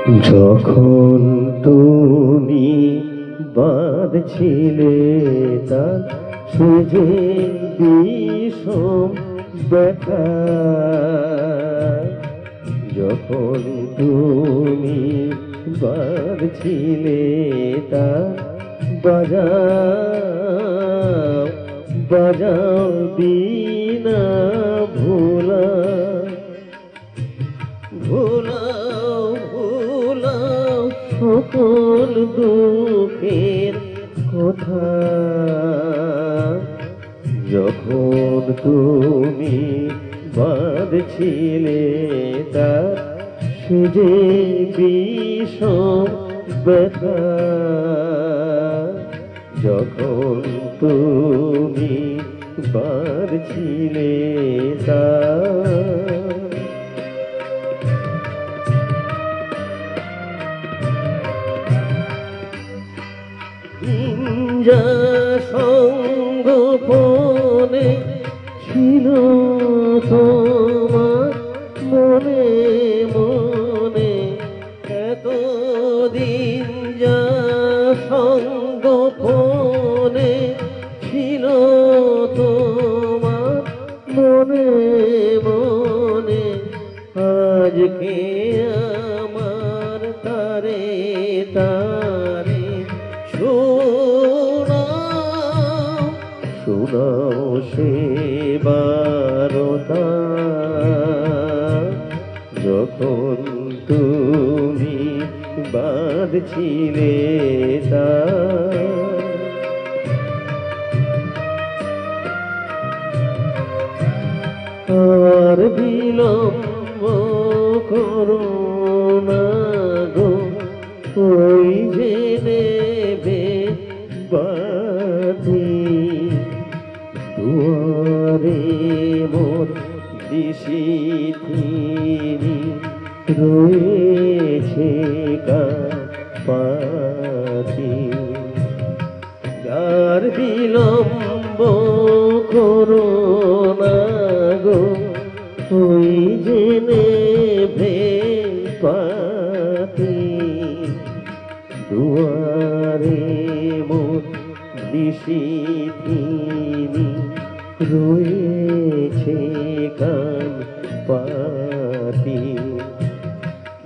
যখন তুমি বাঁধছিলে তার সুজে বিষম ব্যথা, যখন তুমি বাঁধছিলে তার বাজাও বাজাও বিনা ভোলা, ভোলাও ভোলাও সকল দুঃখের কথা। যখন তুমি বাঁধছিলে তার সুজে বিষম ব্যথা, যখন তুমি বাঁধছিলে তার যা সঙ্গোপনে ছিল তোমার মনে মনে, এতদিন যা সঙ্গোপনে ছিল তোমার মনে মনে, আজকে আমার তারে তারে শোনাও সে বারতা। যখন তুমি বাঁধছিলে তার, আর বিলম্ব করো না গো, ওই যে নেবে বাতি দুয়ারে মোর দিশিথিনি রয়েছে কাপাতি। আর বিলম্ব করো না গো, ওই যে নেবে পাতি দুয়ারে মোর নিশিথিনি রয়েছে কান পাতি।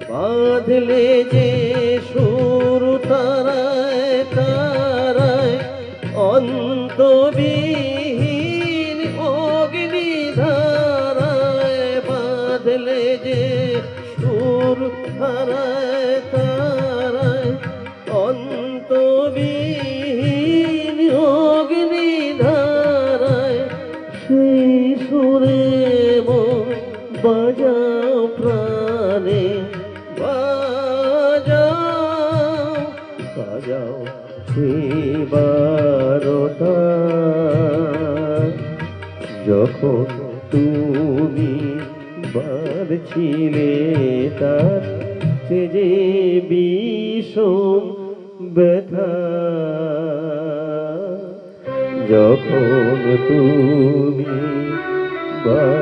বাঁধলে যে সুর তারায় তারায় অন্তবিহীন অগ্নিধারায়, বাঁধলে যে সুর তারায় তারায় অন্তবিহীন অগ্নিধারায়, সেই সুরে মন বাজাও প্রাণে বাজাও বাজাও বারতা। যখন তুমি বাঁধছিলে তার যে বিষম ব্যথা, যখন তুমি